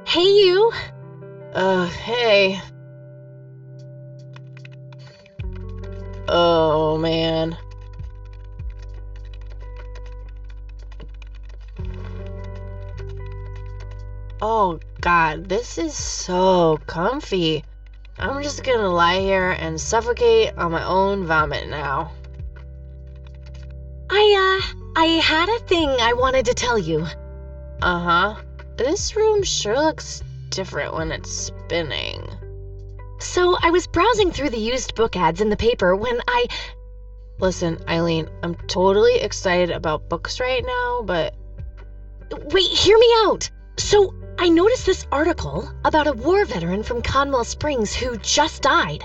Hey, you. Hey. Oh, man. Oh, God, this is so comfy. I'm just gonna lie here and suffocate on my own vomit now. I had a thing I wanted to tell you. Uh-huh. This room sure looks different when it's spinning. So, I was browsing through the used book ads in the paper when Listen, Eileen, I'm totally excited about books right now, but... Wait, hear me out! So, I noticed this article about a war veteran from Conwell Springs who just died.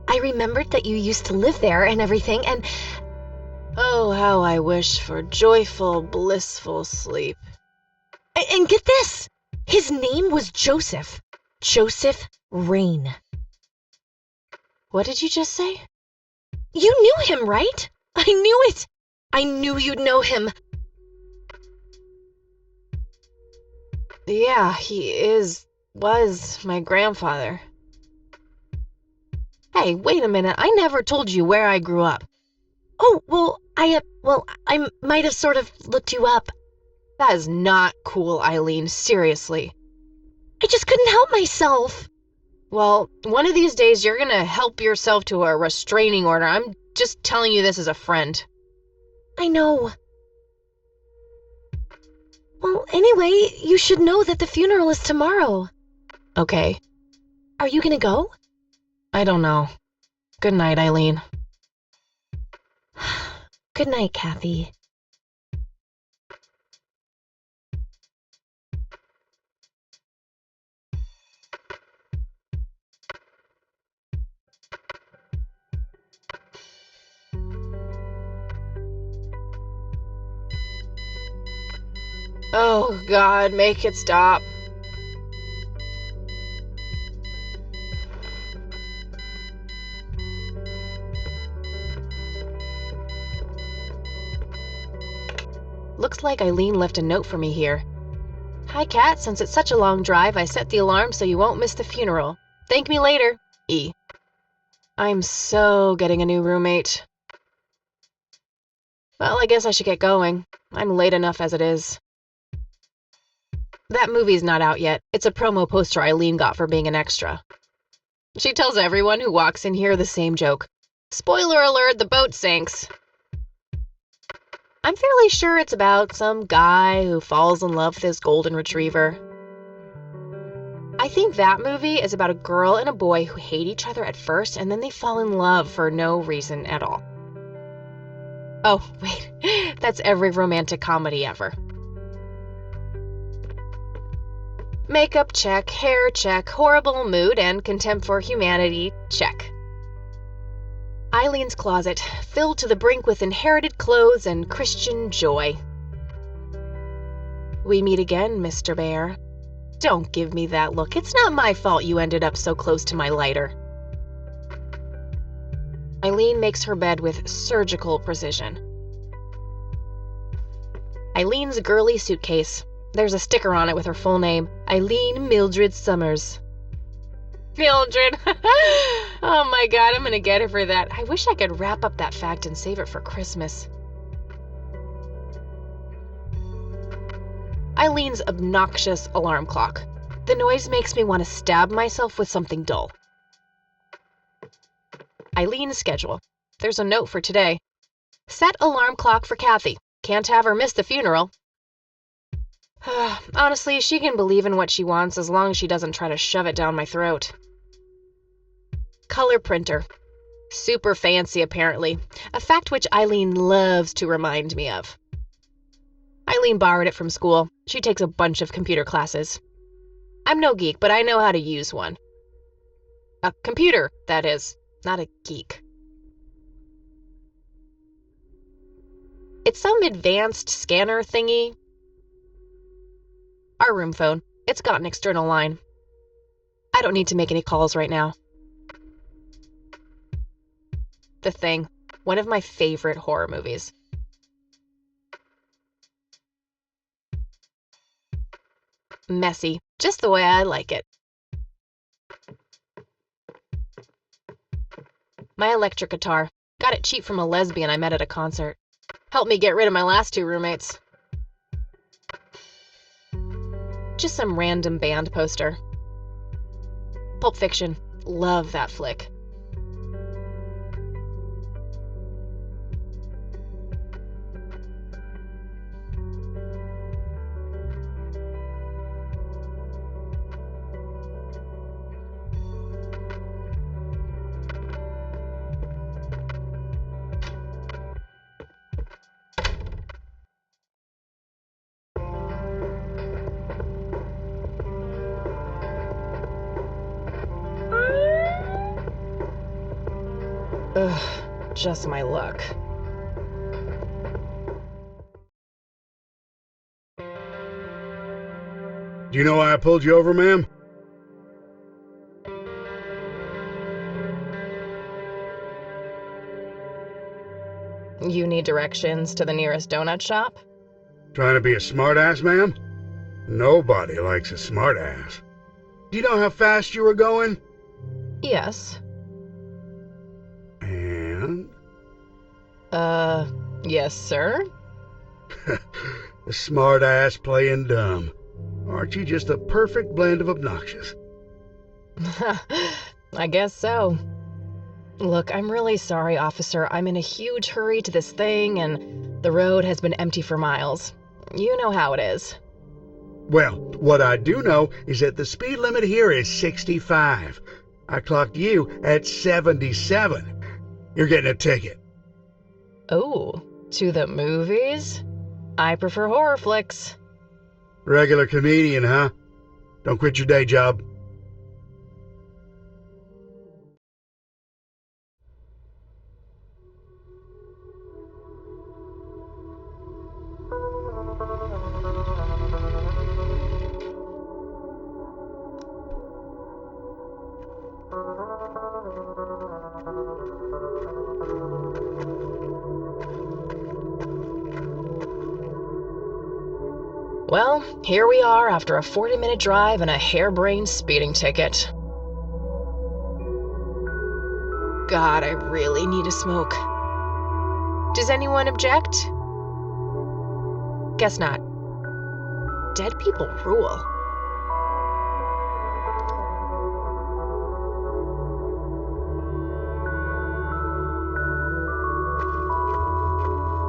I remembered that you used to live there and everything, and... Oh, how I wish for joyful, blissful sleep. And get this! His name was Joseph. Joseph Rain. What did you just say? You knew him, right? I knew it! I knew you'd know him. Yeah, was my grandfather. Hey, wait a minute, I never told you where I grew up. Oh, well, I might have sort of looked you up. That is not cool, Eileen, seriously. I just couldn't help myself. Well, one of these days you're gonna help yourself to a restraining order. I'm just telling you this as a friend. I know. Well, anyway, you should know that the funeral is tomorrow. Okay. Are you gonna go? I don't know. Good night, Eileen. Good night, Kathy. Oh, God, make it stop. Looks like Eileen left a note for me here. Hi, Kat. Since it's such a long drive, I set the alarm so you won't miss the funeral. Thank me later. E. I'm so getting a new roommate. Well, I guess I should get going. I'm late enough as it is. That movie's not out yet. It's a promo poster Eileen got for being an extra. She tells everyone who walks in here the same joke. Spoiler alert, the boat sinks. I'm fairly sure it's about some guy who falls in love with his golden retriever. I think that movie is about a girl and a boy who hate each other at first and then they fall in love for no reason at all. Oh, wait, that's every romantic comedy ever. Makeup check, hair check, horrible mood and contempt for humanity check. Eileen's closet, filled to the brink with inherited clothes and Christian joy. We meet again, Mr. Bear. Don't give me that look. It's not my fault you ended up so close to my lighter. Eileen makes her bed with surgical precision. Eileen's girly suitcase. There's a sticker on it with her full name, Eileen Mildred Summers. Mildred! Oh my God, I'm gonna get her for that. I wish I could wrap up that fact and save it for Christmas. Eileen's obnoxious alarm clock. The noise makes me want to stab myself with something dull. Eileen's schedule. There's a note for today. Set alarm clock for Kathy. Can't have her miss the funeral. Honestly, she can believe in what she wants as long as she doesn't try to shove it down my throat. Color printer. Super fancy, apparently. A fact which Eileen loves to remind me of. Eileen borrowed it from school. She takes a bunch of computer classes. I'm no geek, but I know how to use one. A computer, that is, not a geek. It's some advanced scanner thingy. Our room phone. It's got an external line. I don't need to make any calls right now. The thing. One of my favorite horror movies. Messy, just the way I like it. My electric guitar. Got it cheap from a lesbian I met at a concert. Helped me get rid of my last 2 roommates. Just some random band poster. Pulp Fiction. Love that flick. Ugh, just my luck. Do you know why I pulled you over, ma'am? You need directions to the nearest donut shop? Trying to be a smartass, ma'am? Nobody likes a smartass. Do you know how fast you were going? Yes. And? Yes, sir? A smartass playing dumb. Aren't you just a perfect blend of obnoxious? I guess so. Look, I'm really sorry, officer. I'm in a huge hurry to this thing, and the road has been empty for miles. You know how it is. Well, what I do know is that the speed limit here is 65. I clocked you at 77. You're getting a ticket. Oh, to the movies? I prefer horror flicks. Regular comedian, huh? Don't quit your day job. Well, here we are after a 40-minute drive and a harebrained speeding ticket. God, I really need a smoke. Does anyone object? Guess not. Dead people rule.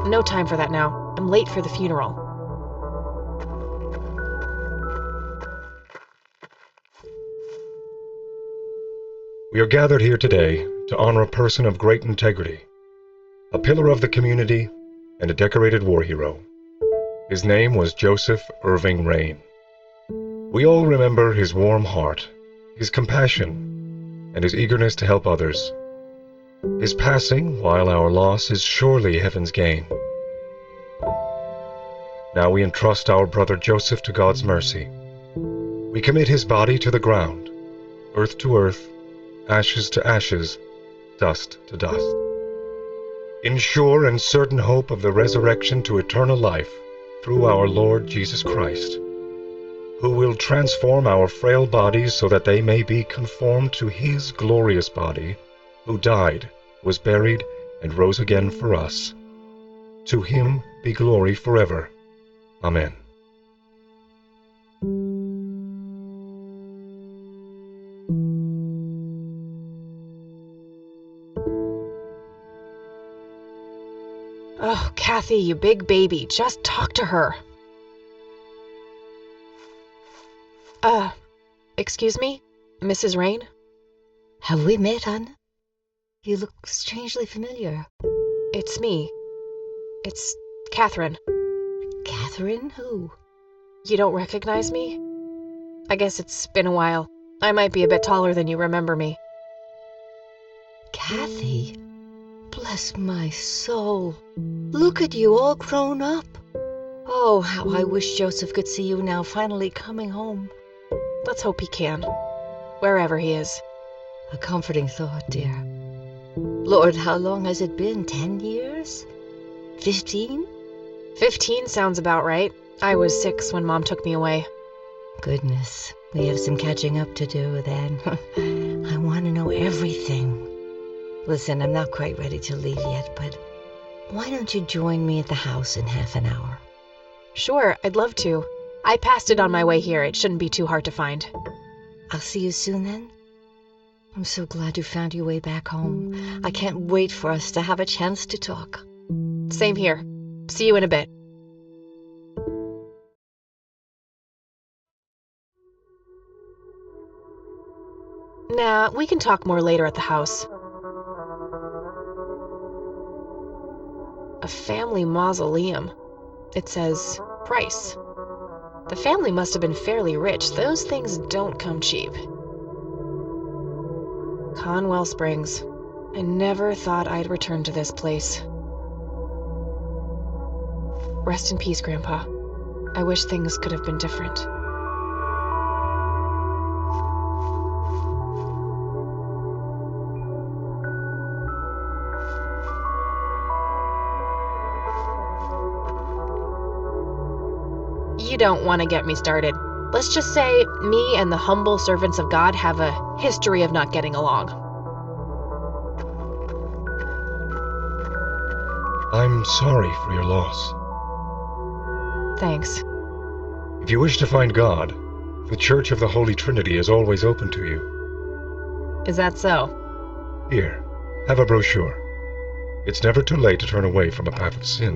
No time for that now. I'm late for the funeral. We are gathered here today to honor a person of great integrity, a pillar of the community, and a decorated war hero. His name was Joseph Irving Rain. We all remember his warm heart, his compassion, and his eagerness to help others. His passing, while our loss, is surely heaven's gain. Now we entrust our brother Joseph to God's mercy. We commit his body to the ground, earth to earth, ashes to ashes, dust to dust. In sure and certain hope of the resurrection to eternal life through our Lord Jesus Christ, who will transform our frail bodies so that they may be conformed to his glorious body, who died, was buried, and rose again for us. To him be glory forever. Amen. Oh, Kathy, you big baby, just talk to her. Excuse me? Mrs. Rain? Have we met, hon? You look strangely familiar. It's me. It's Catherine. Catherine who? You don't recognize me? I guess it's been a while. I might be a bit taller than you remember me. Kathy? Bless my soul. Look at you, all grown up. Oh, how I wish Joseph could see you now, finally coming home. Let's hope he can. Wherever he is. A comforting thought, dear. Lord, how long has it been? 10 years? 15? 15 sounds about right. I was 6 when Mom took me away. Goodness, we have some catching up to do then. I want to know everything. Listen, I'm not quite ready to leave yet, but why don't you join me at the house in half an hour? Sure, I'd love to. I passed it on my way here. It shouldn't be too hard to find. I'll see you soon then. I'm so glad you found your way back home. I can't wait for us to have a chance to talk. Same here. See you in a bit. Nah, we can talk more later at the house. A family mausoleum. It says price. The family must have been fairly rich. Those things don't come cheap. Conwell Springs. I never thought I'd return to this place. Rest in peace, Grandpa. I wish things could have been different. You don't want to get me started. Let's just say me and the humble servants of God have a history of not getting along. I'm sorry for your loss. Thanks. If you wish to find God, the Church of the Holy Trinity is always open to you. Is that so? Here, have a brochure. It's never too late to turn away from a path of sin.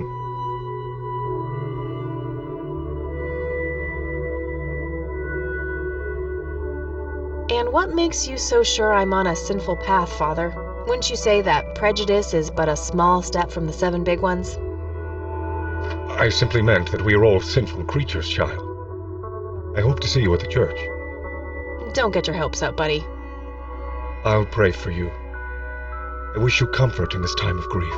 And what makes you so sure I'm on a sinful path, Father? Wouldn't you say that prejudice is but a small step from the 7 big ones? I simply meant that we are all sinful creatures, child. I hope to see you at the church. Don't get your hopes up, buddy. I'll pray for you. I wish you comfort in this time of grief.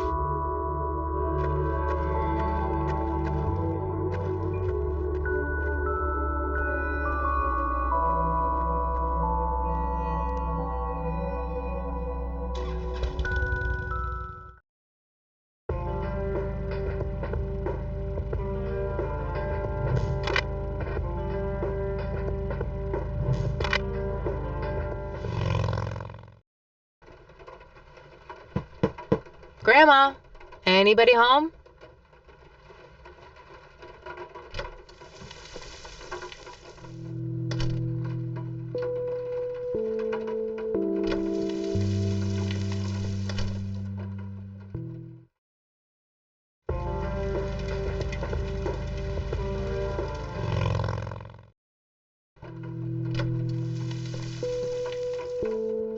Grandma, anybody home?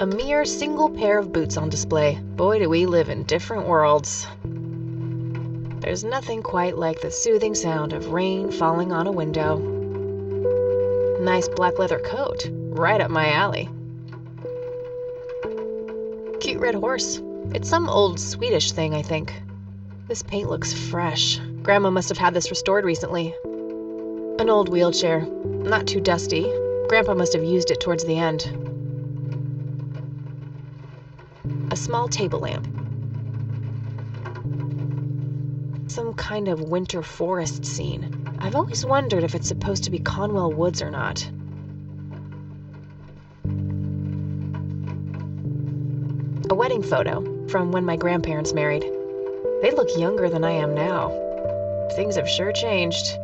A mere single pair of boots on display. Boy, do we live in different worlds. There's nothing quite like the soothing sound of rain falling on a window. Nice black leather coat, right up my alley. Cute red horse. It's some old Swedish thing, I think. This paint looks fresh. Grandma must have had this restored recently. An old wheelchair. Not too dusty. Grandpa must have used it towards the end. A small table lamp. Some kind of winter forest scene. I've always wondered if it's supposed to be Conwell Woods or not. A wedding photo from when my grandparents married. They look younger than I am now. Things have sure changed.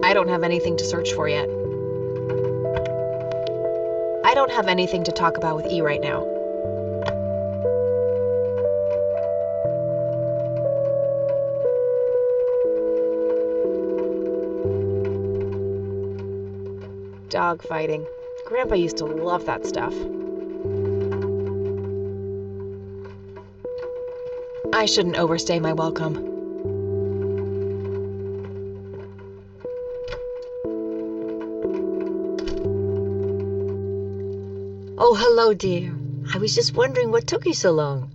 I don't have anything to search for yet. I don't have anything to talk about with E right now. Dog fighting. Grandpa used to love that stuff. I shouldn't overstay my welcome. Oh, hello, dear. I was just wondering what took you so long.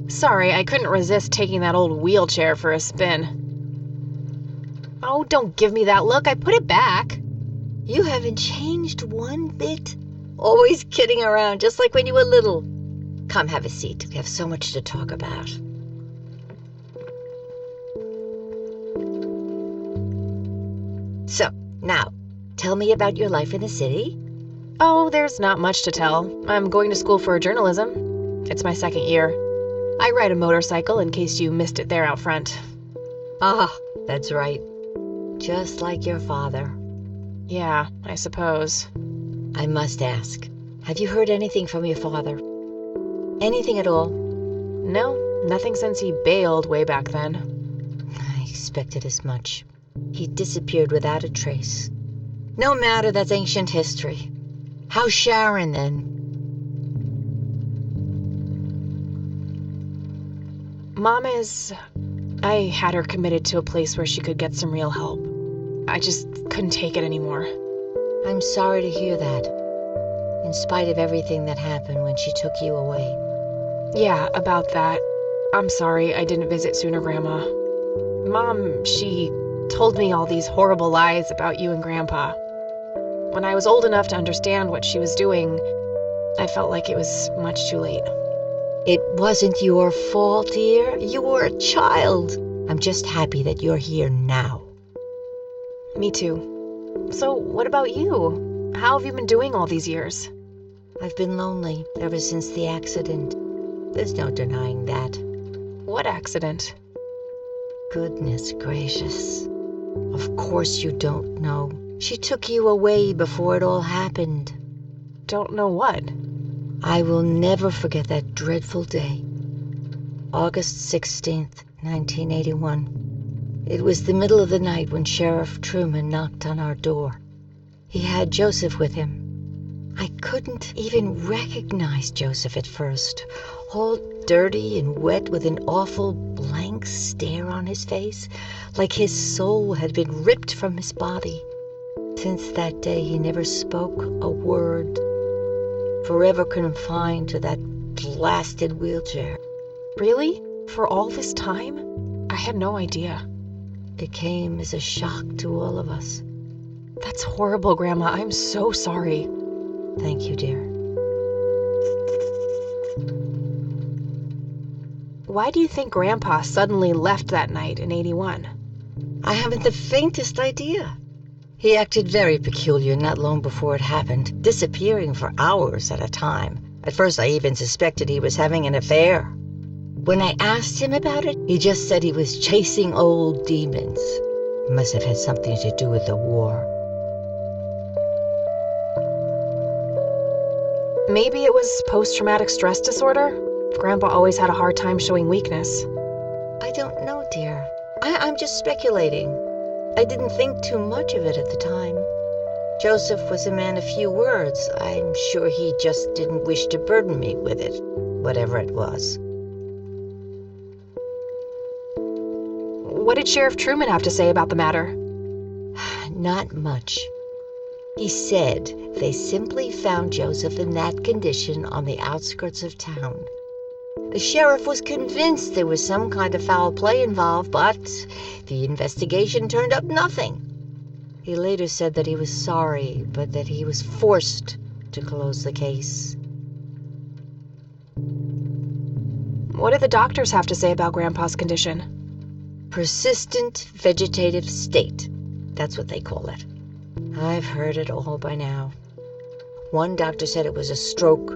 Sorry, I couldn't resist taking that old wheelchair for a spin. Oh, don't give me that look. I put it back. You haven't changed one bit. Always kidding around, just like when you were little. Come, have a seat. We have so much to talk about. So, now, tell me about your life in the city. Oh, there's not much to tell. I'm going to school for journalism. It's my second year. I ride a motorcycle in case you missed it there out front. Ah, that's right. Just like your father. Yeah, I suppose. I must ask, have you heard anything from your father? Anything at all? No, nothing since he bailed way back then. I expected as much. He disappeared without a trace. No matter, that's ancient history. How's Sharon, then? Mom is... I had her committed to a place where she could get some real help. I just couldn't take it anymore. I'm sorry to hear that. In spite of everything that happened when she took you away. Yeah, about that. I'm sorry I didn't visit sooner, Grandma. Mom, she told me all these horrible lies about you and Grandpa. When I was old enough to understand what she was doing, I felt like it was much too late. It wasn't your fault, dear. You were a child. I'm just happy that you're here now. Me too. So, what about you? How have you been doing all these years? I've been lonely ever since the accident. There's no denying that. What accident? Goodness gracious. Of course you don't know. She took you away before it all happened. Don't know what? I will never forget that dreadful day. August 16th, 1981. It was the middle of the night when Sheriff Truman knocked on our door. He had Joseph with him. I couldn't even recognize Joseph at first, all dirty and wet with an awful blank stare on his face, like his soul had been ripped from his body. Since that day, he never spoke a word, forever confined to that blasted wheelchair. Really? For all this time? I had no idea. It came as a shock to all of us. That's horrible, Grandma. I'm so sorry. Thank you, dear. Why do you think Grandpa suddenly left that night in 81? I haven't the faintest idea. He acted very peculiar not long before it happened, disappearing for hours at a time. At first, I even suspected he was having an affair. When I asked him about it, he just said he was chasing old demons. Must have had something to do with the war. Maybe it was post-traumatic stress disorder? Grandpa always had a hard time showing weakness. I don't know, dear. I'm just speculating. I didn't think too much of it at the time. Joseph was a man of few words. I'm sure he just didn't wish to burden me with it, whatever it was. What did Sheriff Truman have to say about the matter? Not much. He said they simply found Joseph in that condition on the outskirts of town. The sheriff was convinced there was some kind of foul play involved, but the investigation turned up nothing. He later said that he was sorry, but that he was forced to close the case. What did the doctors have to say about Grandpa's condition? Persistent vegetative state. That's what they call it. I've heard it all by now. One doctor said it was a stroke.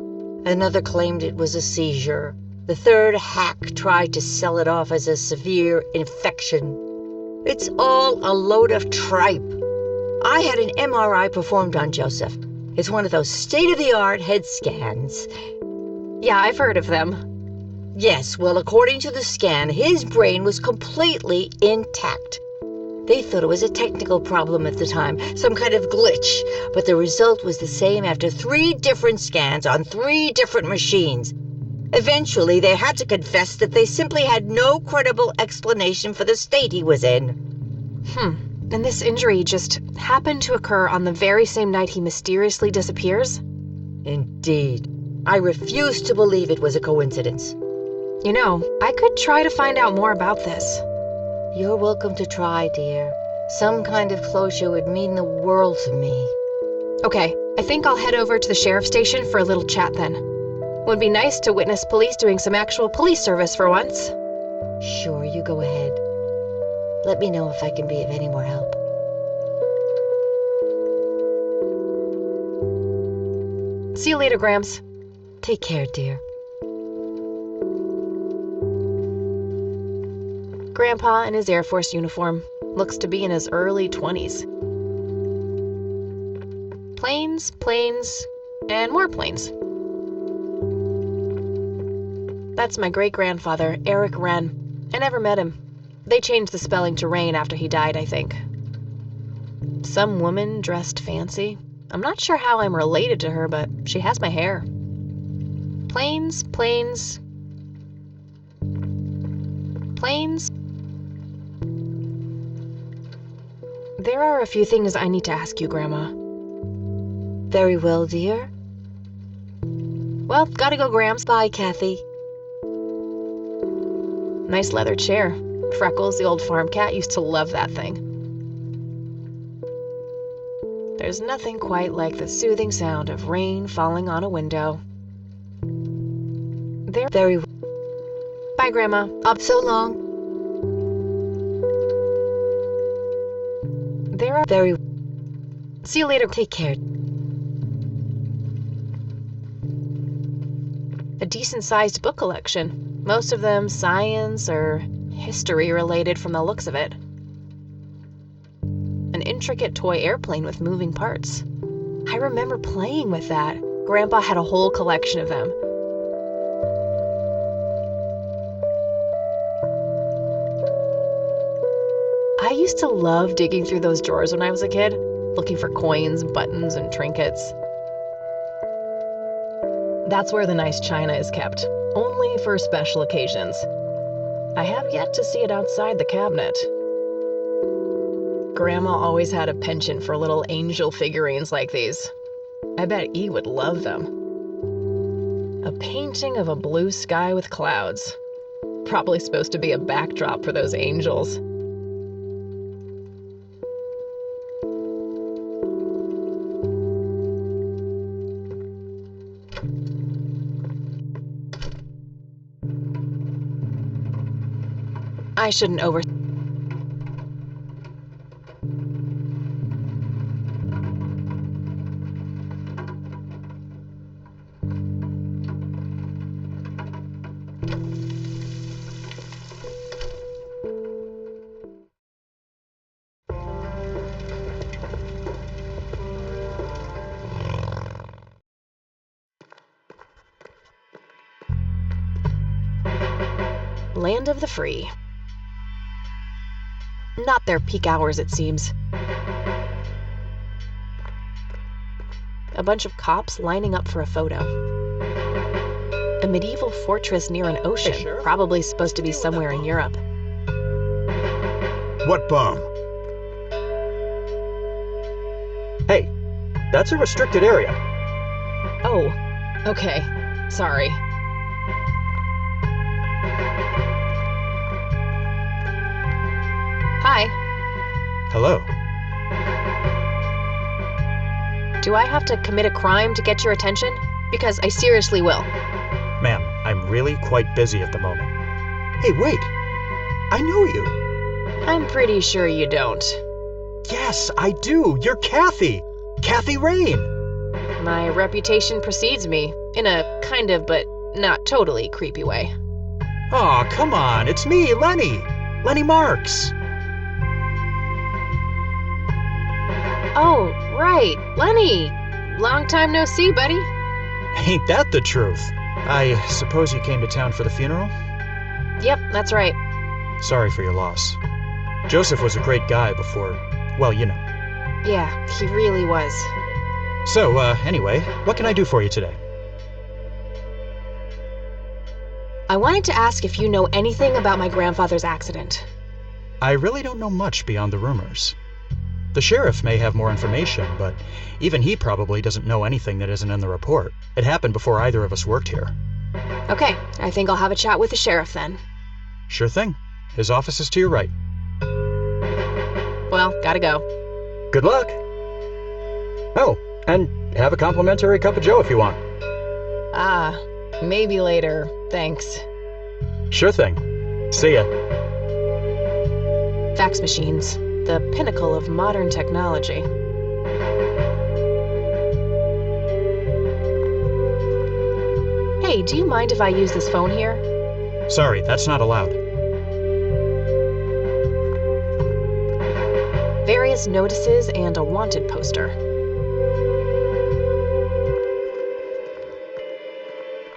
Another claimed it was a seizure. The third hack tried to sell it off as a severe infection. It's all a load of tripe. I had an MRI performed on Joseph. It's one of those state-of-the-art head scans. Yeah, I've heard of them. Yes, well, according to the scan, his brain was completely intact. They thought it was a technical problem at the time, some kind of glitch, but the result was the same after 3 different scans on 3 different machines. Eventually, they had to confess that they simply had no credible explanation for the state he was in. And this injury just happened to occur on the very same night he mysteriously disappears? Indeed. I refuse to believe it was a coincidence. You know, I could try to find out more about this. You're welcome to try, dear. Some kind of closure would mean the world to me. Okay, I think I'll head over to the sheriff's station for a little chat then. Would be nice to witness police doing some actual police service for once. Sure, you go ahead. Let me know if I can be of any more help. See you later, Grams. Take care, dear. Grandpa in his Air Force uniform. Looks to be in his early 20s. Planes, planes, and more planes. That's my great-grandfather, Eric Wren. I never met him. They changed the spelling to Rain after he died, I think. Some woman dressed fancy. I'm not sure how I'm related to her, but she has my hair. Planes, planes, planes. There are a few things I need to ask you, Grandma. Very well, dear. Well, gotta go, Grams. Bye, Kathy. Nice leather chair. Freckles, the old farm cat, used to love that thing. There's nothing quite like the soothing sound of rain falling on a window. There. Very well. Bye, Grandma. So long. There are. Very. See you later. Take care. A decent-sized book collection. Most of them science or history related from the looks of it. An intricate toy airplane with moving parts. I remember playing with that. Grandpa had a whole collection of them. I used to love digging through those drawers when I was a kid, looking for coins, buttons, and trinkets. That's where the nice china is kept, only for special occasions. I have yet to see it outside the cabinet. Grandma always had a penchant for little angel figurines like these. I bet E would love them. A painting of a blue sky with clouds. Probably supposed to be a backdrop for those angels. I shouldn't over... Land of the free. Not their peak hours, it seems. A bunch of cops lining up for a photo. A medieval fortress near an ocean, probably supposed to be somewhere in Europe. What bum? Hey, that's a restricted area. Oh, okay. Sorry. Hi. Hello. Do I have to commit a crime to get your attention? Because I seriously will. Ma'am, I'm really quite busy at the moment. Hey, wait. I know you. I'm pretty sure you don't. Yes, I do. You're Kathy. Kathy Rain. My reputation precedes me, in a kind of but not totally creepy way. Aw, come on. It's me, Lenny. Lenny Marks. Oh, right. Lenny. Long time no see, buddy. Ain't that the truth? I suppose you came to town for the funeral? Yep, that's right. Sorry for your loss. Joseph was a great guy before, well, you know. Yeah, he really was. So, anyway, what can I do for you today? I wanted to ask if you know anything about my grandfather's accident. I really don't know much beyond the rumors. The sheriff may have more information, but even he probably doesn't know anything that isn't in the report. It happened before either of us worked here. Okay, I think I'll have a chat with the sheriff then. Sure thing. His office is to your right. Well, gotta go. Good luck! Oh, and Have a complimentary cup of joe if you want. Ah, maybe later. Thanks. Sure thing. See ya. Fax machines, the pinnacle of modern technology. Hey, do you mind if I use this phone here? Sorry, that's not allowed. Various notices and a wanted poster.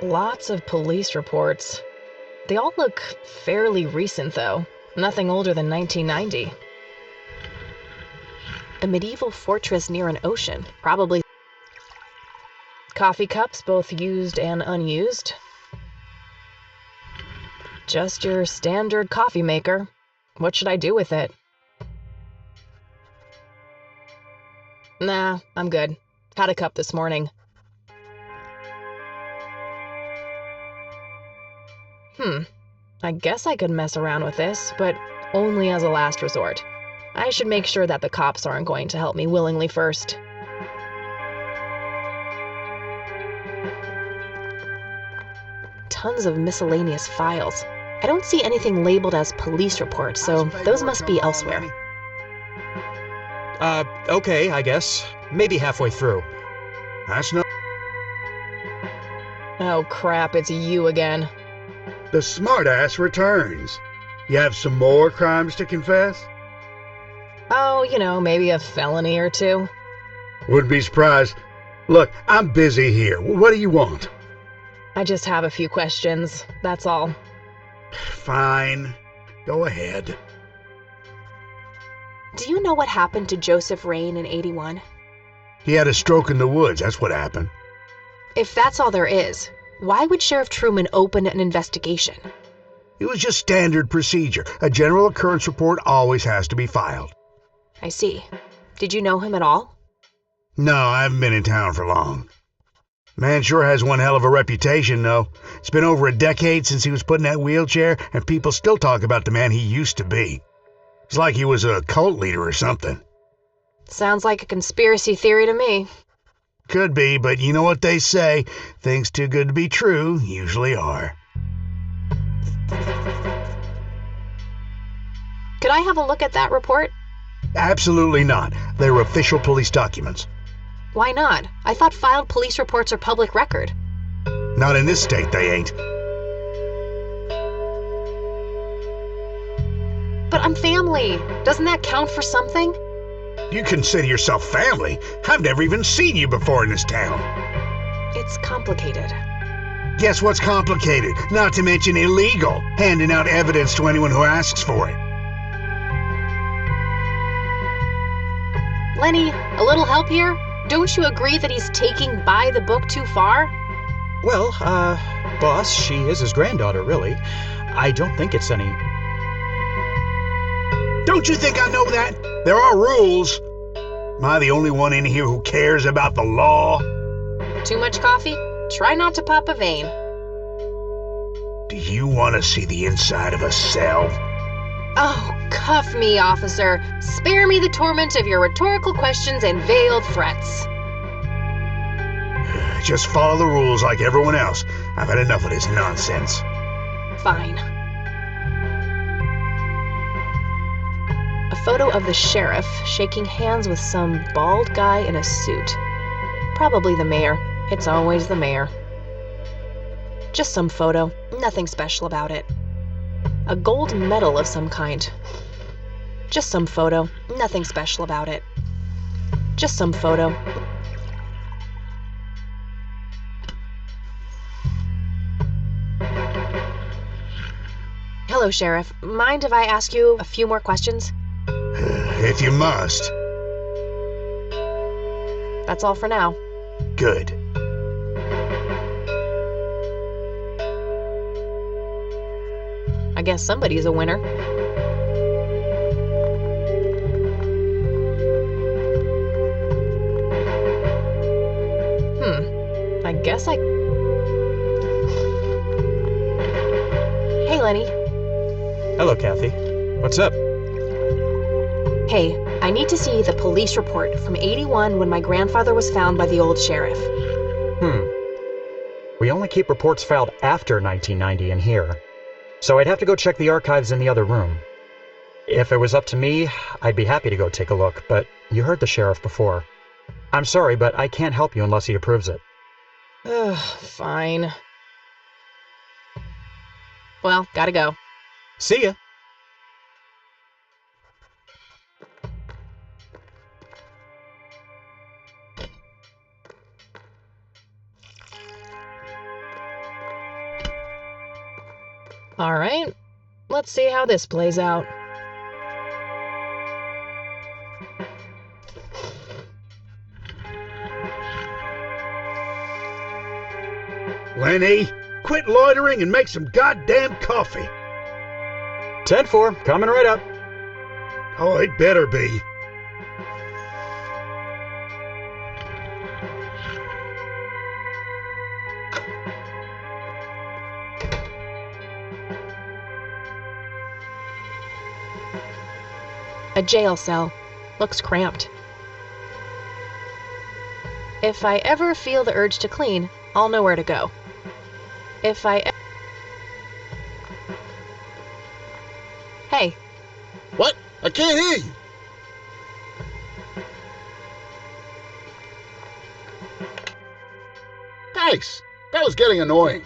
Lots of police reports. They all look fairly recent, though. Nothing older than 1990. A medieval fortress near an ocean, probably. Coffee cups, both used and unused. Just your standard coffee maker. What should I do with it? Nah, I'm good. Had a cup this morning. I guess I could mess around with this, but only as a last resort. I should make sure that the cops aren't going to help me willingly first. Tons of miscellaneous files. I don't see anything labeled as police reports, so those must be elsewhere. Okay, I guess. Maybe halfway through. That's not... Oh crap, it's you again. The smartass returns. You have some more crimes to confess? Oh, maybe a felony or two. Wouldn't be surprised. Look, I'm busy here. What do you want? I just have a few questions, that's all. Fine. Go ahead. Do you know what happened to Joseph Rain in '81? He had a stroke in the woods, that's what happened. If that's all there is, why would Sheriff Truman open an investigation? It was just standard procedure. A general occurrence report always has to be filed. I see. Did you know him at all? No, I haven't been in town for long. Man sure has one hell of a reputation, though. It's been over a decade since he was put in that wheelchair, and people still talk about the man he used to be. It's like he was a cult leader or something. Sounds like a conspiracy theory to me. Could be, but you know what they say. Things too good to be true usually are. Could I have a look at that report? Absolutely not. They're official police documents. Why not? I thought filed police reports are public record. Not in this state, they ain't. But I'm family. Doesn't that count for something? You consider yourself family? I've never even seen you before in this town. It's complicated. Guess what's complicated? Not to mention illegal. Handing out evidence to anyone who asks for it. Lenny, a little help here? Don't you agree that he's taking by the book too far? Well, boss, she is his granddaughter, really. I don't think it's any... Don't you think I know that? There are rules. Am I the only one in here who cares about the law? Too much coffee? Try not to pop a vein. Do you want to see the inside of a cell? Oh, cuff me, officer. Spare me the torment of your rhetorical questions and veiled threats. Just follow the rules like everyone else. I've had enough of this nonsense. Fine. A photo of the sheriff shaking hands with some bald guy in a suit. Probably the mayor. It's always the mayor. Just some photo. Nothing special about it. A gold medal of some kind. Just some photo. Nothing special about it. Just some photo. Hello, Sheriff. Mind if I ask you a few more questions? If you must. That's all for now. Good. I guess somebody's a winner. I guess I... Hey, Lenny. Hello, Kathy. What's up? Hey, I need to see the police report from '81 when my grandfather was found by the old sheriff. We only keep reports filed after 1990 in here, so I'd have to go check the archives in the other room. If it was up to me, I'd be happy to go take a look, but you heard the sheriff before. I'm sorry, but I can't help you unless he approves it. Ugh, fine. Well, gotta go. See ya! Alright, let's see how this plays out. Lenny, quit loitering and make some goddamn coffee. 10-4, coming right up. Oh, it better be. A jail cell. Looks cramped. If I ever feel the urge to clean, I'll know where to go. Hey. What? I can't hear you. Thanks. That was getting annoying.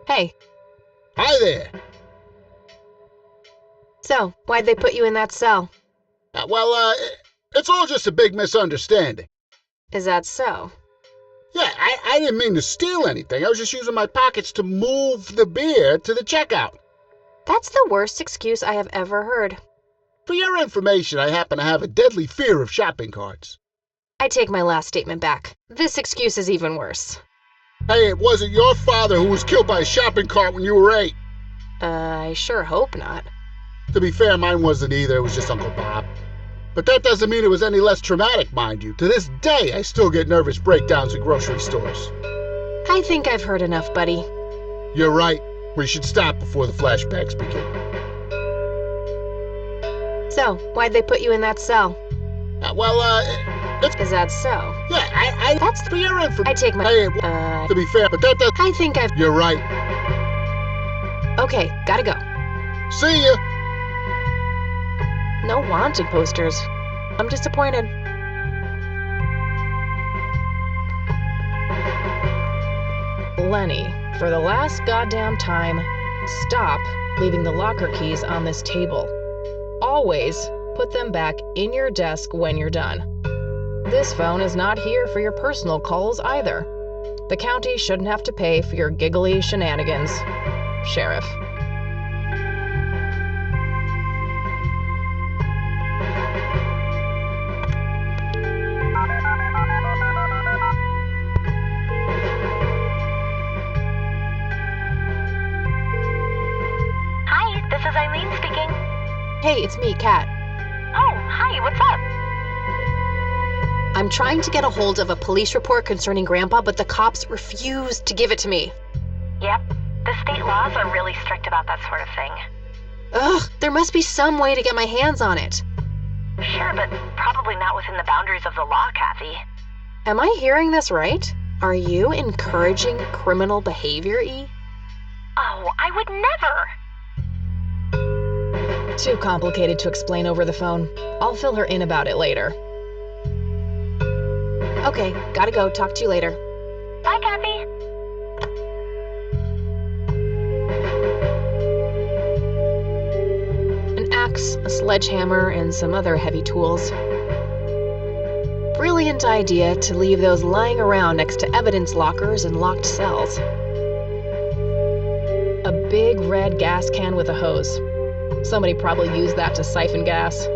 Hey. Hi there. So, why'd they put you in that cell? It's all just a big misunderstanding. Is that so? Yeah, I didn't mean to steal anything. I was just using my pockets to move the beer to the checkout. That's the worst excuse I have ever heard. For your information, I happen to have a deadly fear of shopping carts. I take my last statement back. This excuse is even worse. Hey, it wasn't your father who was killed by a shopping cart when you were 8. I sure hope not. To be fair, mine wasn't either. It was just Uncle Bob. But that doesn't mean it was any less traumatic, mind you. To this day, I still get nervous breakdowns at grocery stores. I think I've heard enough, buddy. You're right. We should stop before the flashbacks begin. So, why'd they put you in that cell? It's... Is that so? Yeah, That's... For your information... I take my... To be fair, but that does... I think I've... You're right. Okay, gotta go. See ya! No wanted posters. I'm disappointed. Lenny, for the last goddamn time, stop leaving the locker keys on this table. Always put them back in your desk when you're done. This phone is not here for your personal calls either. The county shouldn't have to pay for your giggly shenanigans. Sheriff. This is Eileen speaking. Hey, it's me, Kat. Oh, hi, what's up? I'm trying to get a hold of a police report concerning Grandpa, but the cops refuse to give it to me. Yep, the state laws are really strict about that sort of thing. Ugh, there must be some way to get my hands on it. Sure, but probably not within the boundaries of the law, Kathy. Am I hearing this right? Are you encouraging criminal behavior, E? Oh, I would never! Too complicated to explain over the phone. I'll fill her in about it later. Okay, gotta go. Talk to you later. Bye, Kathy. An axe, a sledgehammer, and some other heavy tools. Brilliant idea to leave those lying around next to evidence lockers and locked cells. A big red gas can with a hose. Somebody probably used that to siphon gas.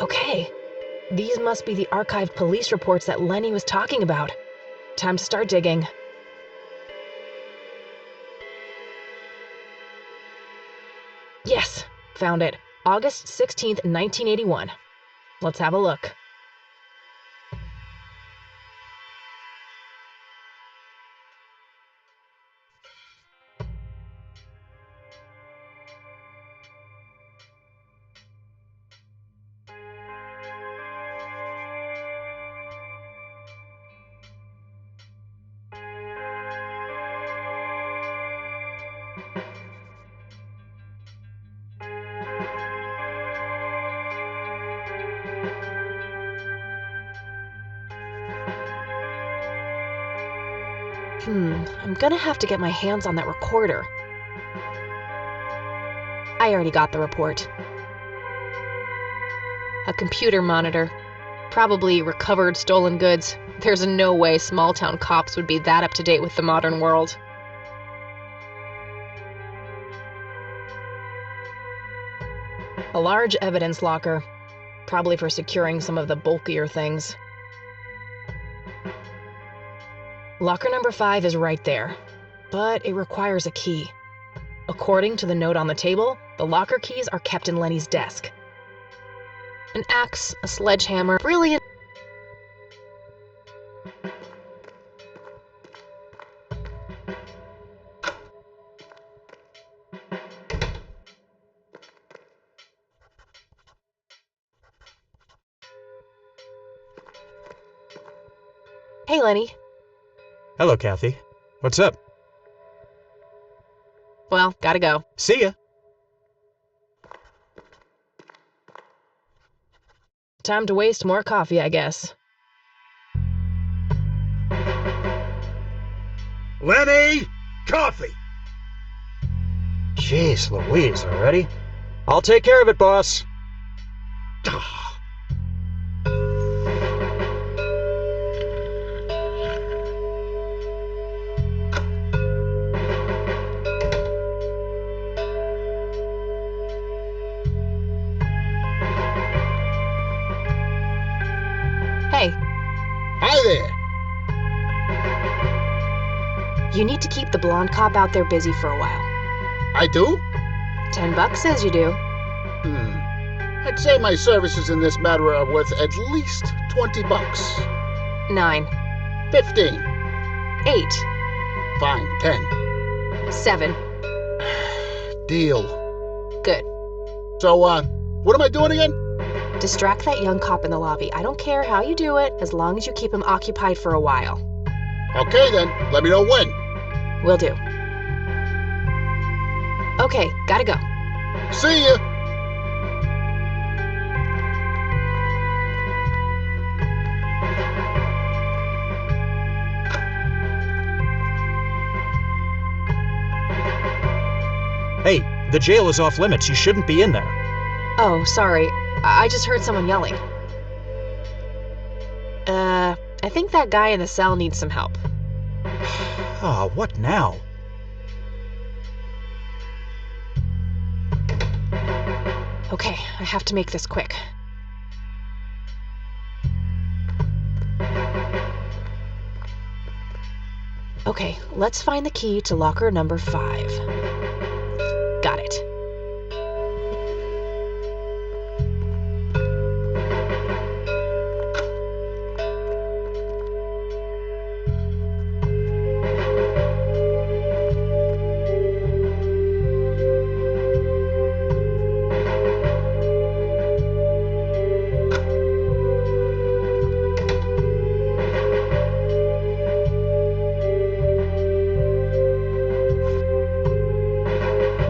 Okay, these must be the archived police reports that Lenny was talking about. Time to start digging. Yes, found it. August 16th, 1981. Let's have a look. I'm gonna have to get my hands on that recorder. I already got the report. A computer monitor. Probably recovered stolen goods. There's no way small-town cops would be that up-to-date with the modern world. A large evidence locker. Probably for securing some of the bulkier things. Locker number 5 is right there, but it requires a key. According to the note on the table, the locker keys are kept in Lenny's desk. An axe, a sledgehammer, brilliant. Hey, Lenny. Hello, Kathy. What's up? Well, gotta go. See ya. Time to waste more coffee, I guess. Lenny! Coffee! Jeez Louise, already? I'll take care of it, boss. Hey, Hi there. you need to keep the blonde cop out there busy for a while. I do? $10 says you do. I'd say my services in this matter are worth at least $20. 9, 15. 8, Fine, 10. 7. Deal. Good. So, what am I doing again? Distract that young cop in the lobby. I don't care how you do it, as long as you keep him occupied for a while. Okay then, let me know when. Will do. Okay, gotta go. See ya. Hey, the jail is off limits. You shouldn't be in there. Oh, sorry. I just heard someone yelling. I think that guy in the cell needs some help. Ah, what now? Okay, I have to make this quick. Okay, let's find the key to locker number 5. Got it.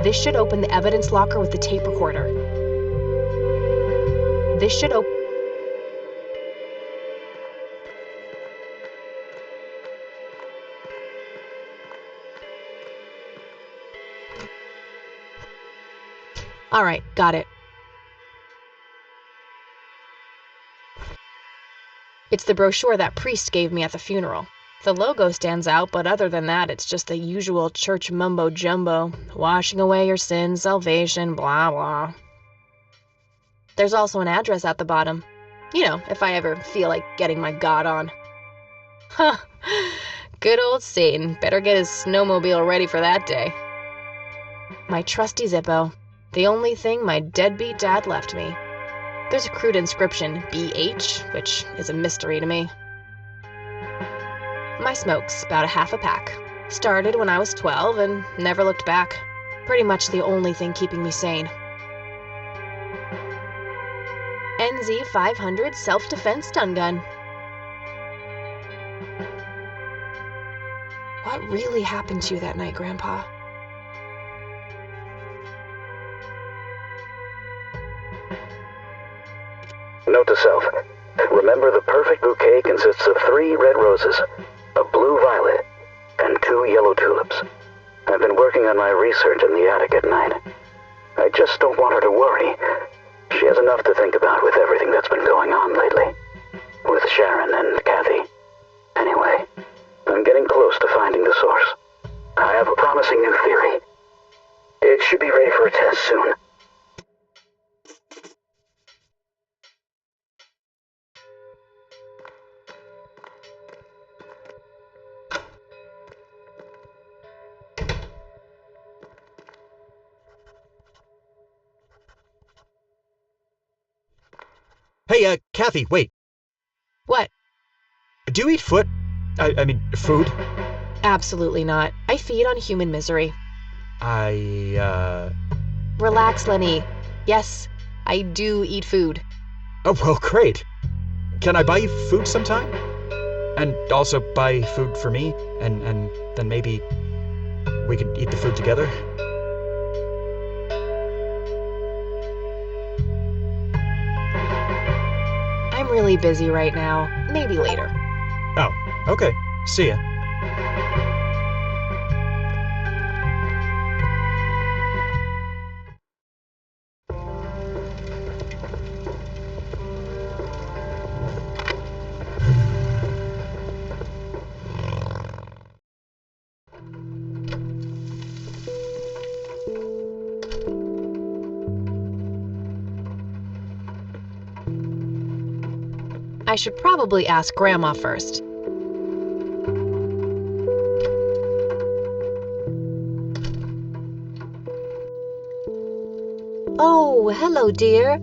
This should open the evidence locker with the tape recorder. This should open... All right, got it. It's the brochure that priest gave me at the funeral. The logo stands out, but other than that, it's just the usual church mumbo-jumbo. Washing away your sins, salvation, blah, blah. There's also an address at the bottom. You know, if I ever feel like getting my God on. Huh. Good old Satan. Better get his snowmobile ready for that day. My trusty Zippo. The only thing my deadbeat dad left me. There's a crude inscription, BH, which is a mystery to me. My smoke's about a half a pack. Started when I was 12 and never looked back. Pretty much the only thing keeping me sane. NZ 500 self-defense stun gun. What really happened to you that night, Grandpa? Note to self. Remember, the perfect bouquet consists of 3 red roses, a blue violet, and 2 yellow tulips. I've been working on my research in the attic at night. I just don't want her to worry. She has enough to think about with everything that's been going on lately. With Sharon and Kathy. Anyway, I'm getting close to finding the source. I have a promising new theory. It should be ready for a test soon. Hey, Kathy, wait. What? Do you eat foot? I mean, food? Absolutely not. I feed on human misery. Relax, Lenny. Yes, I do eat food. Oh, well, great. Can I buy you food sometime? And also buy food for me? And then maybe we could eat the food together? I'm really busy right now. Maybe later. Oh, okay. See ya. I should probably ask Grandma first. Oh, hello, dear.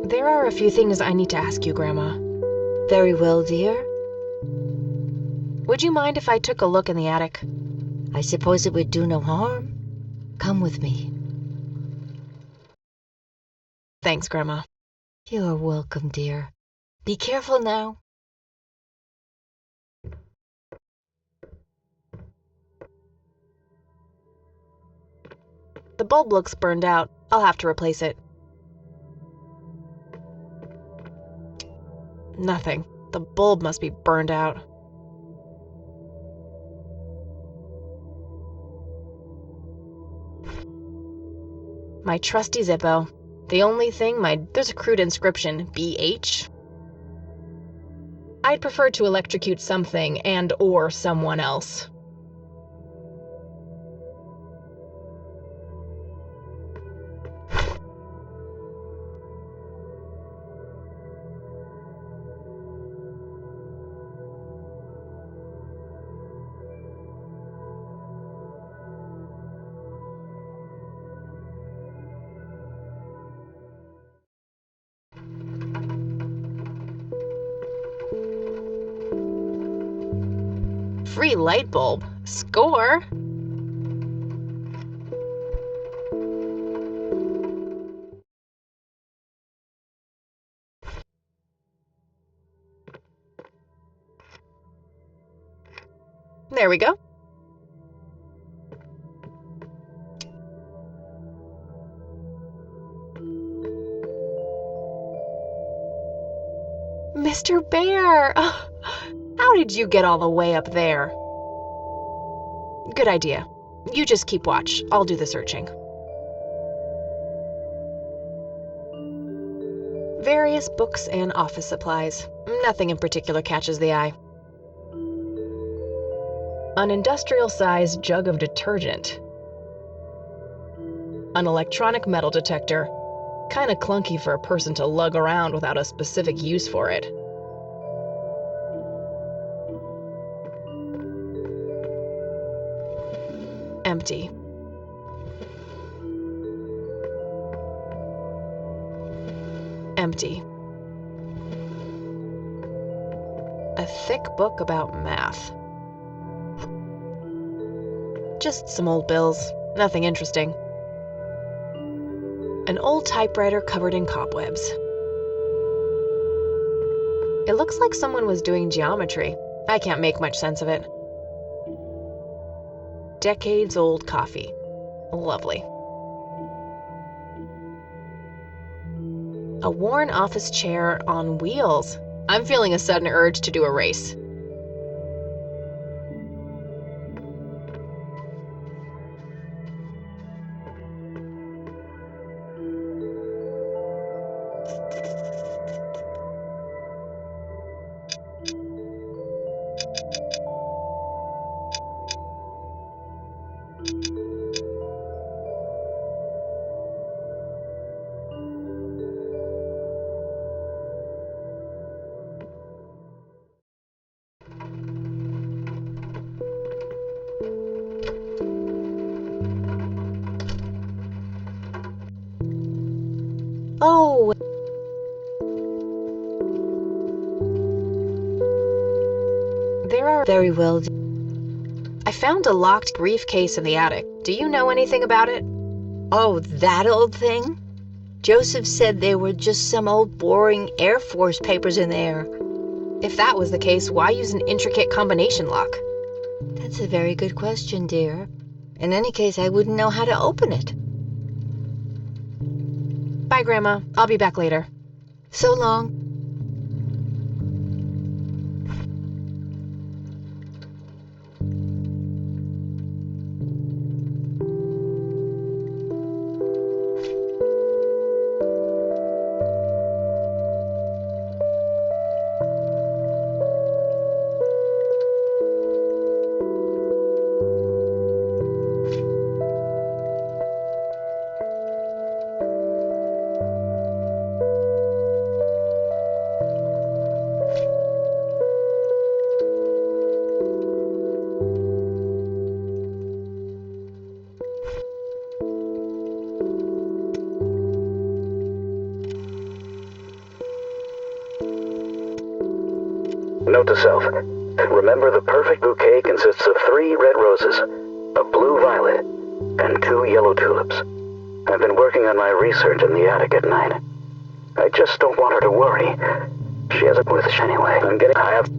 There are a few things I need to ask you, Grandma. Very well, dear. Would you mind if I took a look in the attic? I suppose it would do no harm. Come with me. Thanks, Grandma. You're welcome, dear. Be careful now. The bulb looks burned out. I'll have to replace it. Nothing. The bulb must be burned out. My trusty Zippo. The only thing, there's a crude inscription, BH. I'd prefer to electrocute something and/or someone else. Free light bulb. Score! There we go. Mr. Bear! How did you get all the way up there? Good idea. You just keep watch. I'll do the searching. Various books and office supplies. Nothing in particular catches the eye. An industrial-sized jug of detergent. An electronic metal detector. Kinda clunky for a person to lug around without a specific use for it. Empty. Empty. A thick book about math. Just some old bills. Nothing interesting. An old typewriter covered in cobwebs. It looks like someone was doing geometry. I can't make much sense of it. Decades-old coffee. Lovely. A worn office chair on wheels. I'm feeling a sudden urge to do a race. Oh, There are... very well. I found a locked briefcase in the attic. Do you know anything about it? Oh, that old thing? Joseph said there were just some old boring Air Force papers in there. If that was the case, why use an intricate combination lock? That's a very good question, dear. In any case, I wouldn't know how to open it. Bye, Grandma. I'll be back later. So long. Note to self. Remember, the perfect bouquet consists of 3 red roses, a blue violet, and 2 yellow tulips. I've been working on my research in the attic at night. I just don't want her to worry. She has it with us anyway. I have...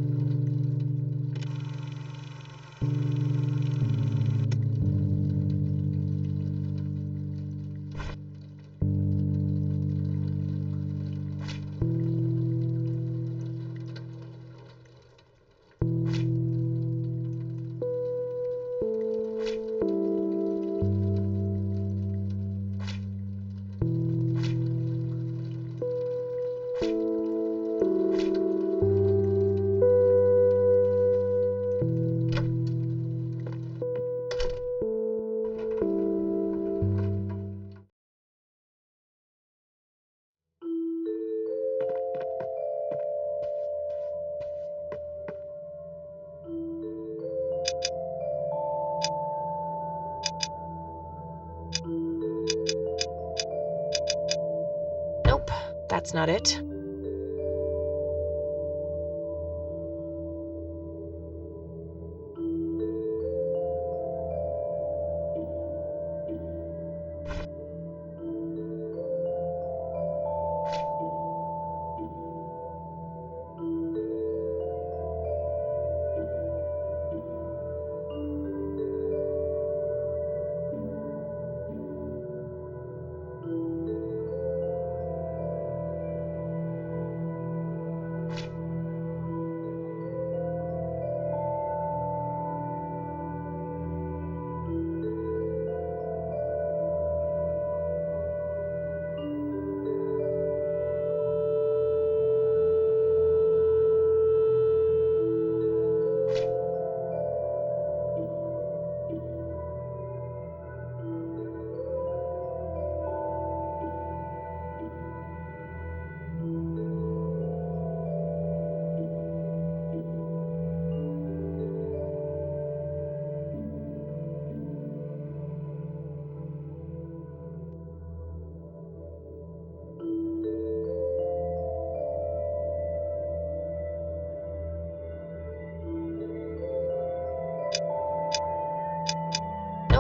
Nope, that's not it.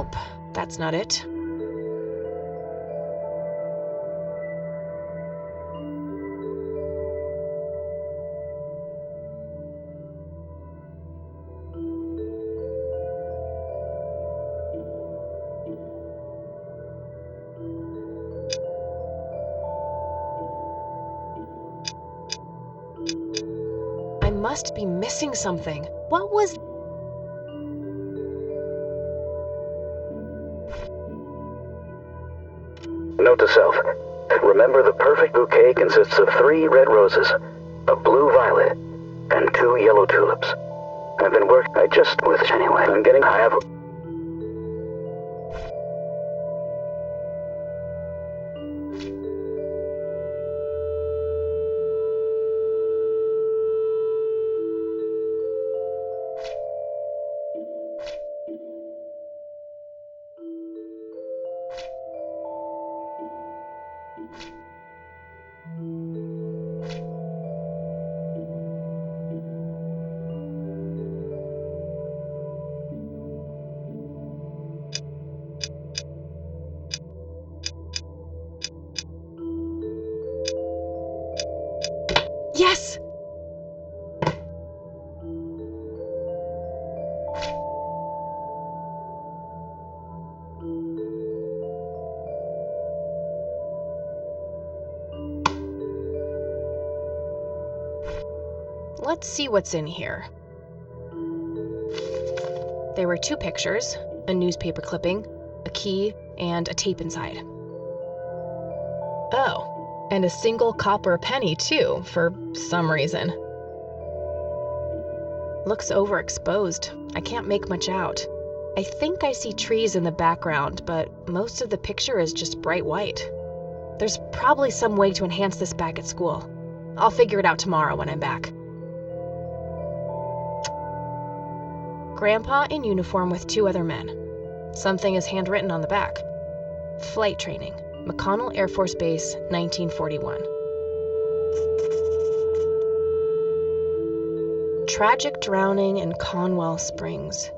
Nope, that's not it. must be missing something. What was... Note to self. Remember, the perfect bouquet consists of 3 red roses, a blue violet, and 2 yellow tulips. I've been I just with anyway. I have... Yes! Let's see what's in here. There were 2 pictures, a newspaper clipping, a key, and a tape inside. Oh, and a single copper penny too, for some reason. Looks overexposed. I can't make much out. I think I see trees in the background, but most of the picture is just bright white. There's probably some way to enhance this back at school. I'll figure it out tomorrow when I'm back. Grandpa in uniform with 2 other men. Something is handwritten on the back. Flight training, McConnell Air Force Base, 1941. Tragic drowning in Conwell Springs.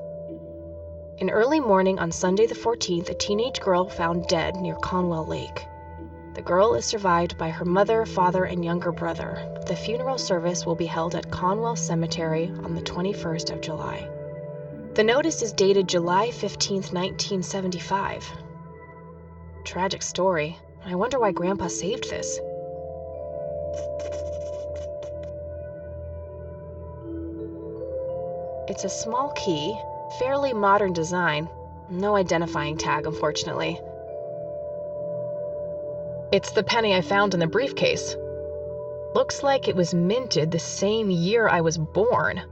In early morning on Sunday the 14th, a teenage girl found dead near Conwell Lake. The girl is survived by her mother, father, and younger brother. The funeral service will be held at Conwell Cemetery on the 21st of July. The notice is dated July 15th, 1975. Tragic story. I wonder why Grandpa saved this. It's a small key, fairly modern design. No identifying tag, unfortunately. It's the penny I found in the briefcase. Looks like it was minted the same year I was born.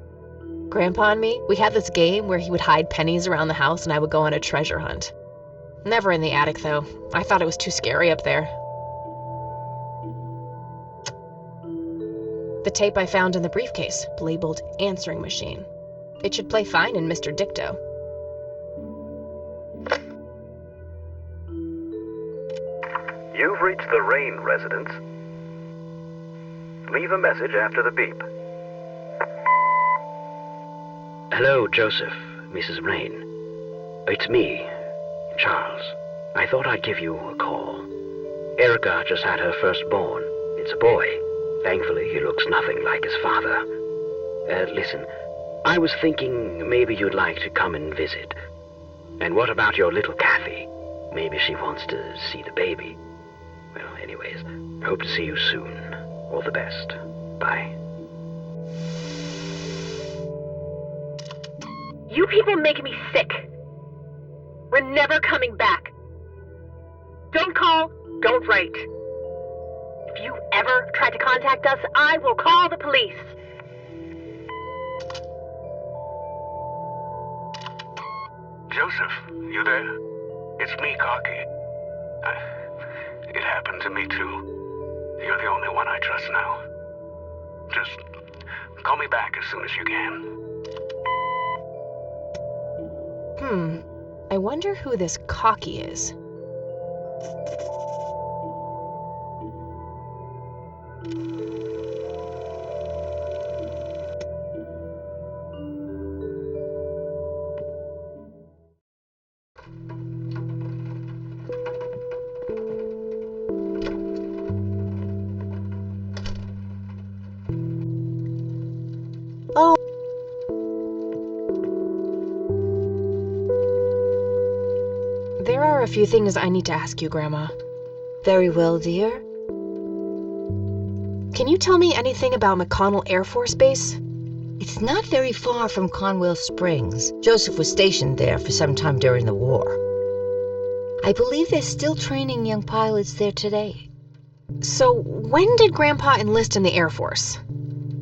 Grandpa and me, we had this game where he would hide pennies around the house and I would go on a treasure hunt. Never in the attic, though. I thought it was too scary up there. The tape I found in the briefcase, labeled answering machine. It should play fine in Mr. Dicto. You've reached the Rain residence. Leave a message after the beep. Hello, Joseph, Mrs. Rain. It's me, Charles. I thought I'd give you a call. Erica just had her firstborn. It's a boy. Thankfully, he looks nothing like his father. Listen, I was thinking maybe you'd like to come and visit. And what about your little Kathy? Maybe she wants to see the baby. Well, anyways, hope to see you soon. All the best. Bye. You people make me sick. We're never coming back. Don't call, don't write. If you ever try to contact us, I will call the police. Joseph, you there? It's me, Cocky. It happened to me too. You're the only one I trust now. Just call me back as soon as you can. I wonder who this Cocky is. There are a few things I need to ask you, Grandma. Very well, dear. Can you tell me anything about McConnell Air Force Base? It's not very far from Conwell Springs. Joseph was stationed there for some time during the war. I believe they're still training young pilots there today. So, when did Grandpa enlist in the Air Force?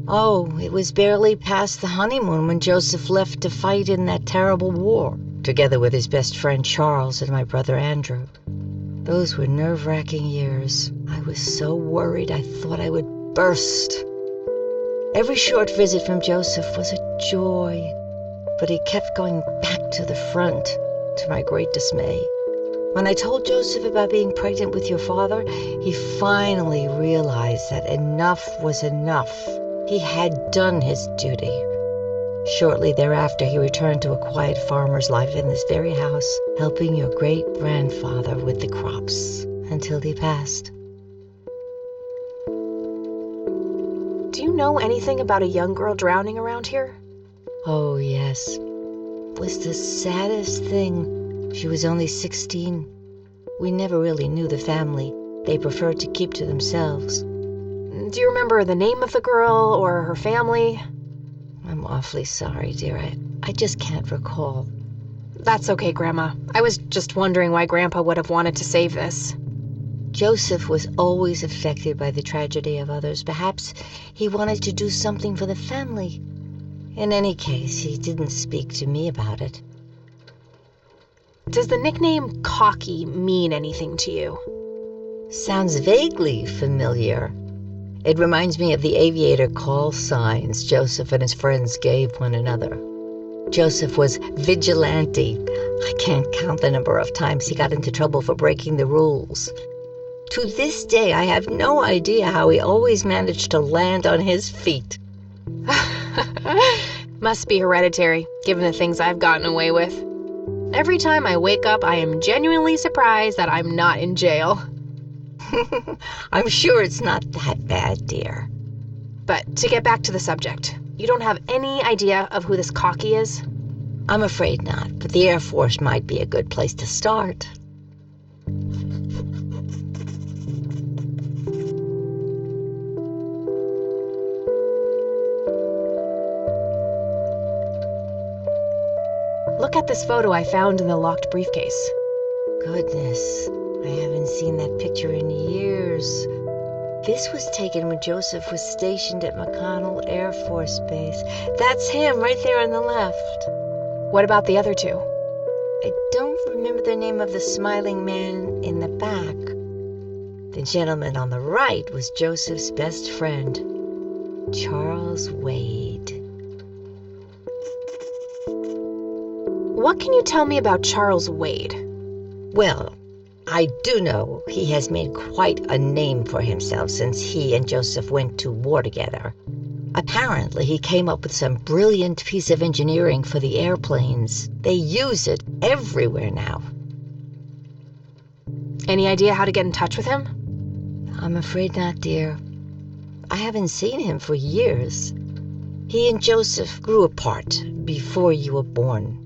Oh, it was barely past the honeymoon when Joseph left to fight in that terrible war, together with his best friend Charles and my brother Andrew. Those were nerve-wracking years. I was so worried I thought I would burst. Every short visit from Joseph was a joy, but he kept going back to the front, to my great dismay. When I told Joseph about being pregnant with your father, he finally realized that enough was enough. He had done his duty. Shortly thereafter, he returned to a quiet farmer's life in this very house, helping your great-grandfather with the crops, until he passed. Do you know anything about a young girl drowning around here? Oh, yes. It was the saddest thing. She was only 16. We never really knew the family. They preferred to keep to themselves. Do you remember the name of the girl or her family? I'm awfully sorry, dear. I just can't recall. That's okay, Grandma. I was just wondering why Grandpa would have wanted to save this. Joseph was always affected by the tragedy of others. Perhaps he wanted to do something for the family. In any case, he didn't speak to me about it. Does the nickname Cocky mean anything to you? Sounds vaguely familiar. It reminds me of the aviator call signs Joseph and his friends gave one another. Joseph was vigilante. I can't count the number of times he got into trouble for breaking the rules. To this day, I have no idea how he always managed to land on his feet. Must be hereditary, given the things I've gotten away with. Every time I wake up, I am genuinely surprised that I'm not in jail. I'm sure it's not that bad, dear. But to get back to the subject, you don't have any idea of who this Cocky is? I'm afraid not, but the Air Force might be a good place to start. Look at this photo I found in the locked briefcase. Goodness, I haven't seen that picture in years. This was taken when Joseph was stationed at McConnell Air Force Base. That's him right there on the left. What about the other two? I don't remember the name of the smiling man in the back. The gentleman on the right was Joseph's best friend, Charles Wade. What can you tell me about Charles Wade? Well, I do know he has made quite a name for himself since he and Joseph went to war together. Apparently, he came up with some brilliant piece of engineering for the airplanes. They use it everywhere now. Any idea how to get in touch with him? I'm afraid not, dear. I haven't seen him for years. He and Joseph grew apart before you were born.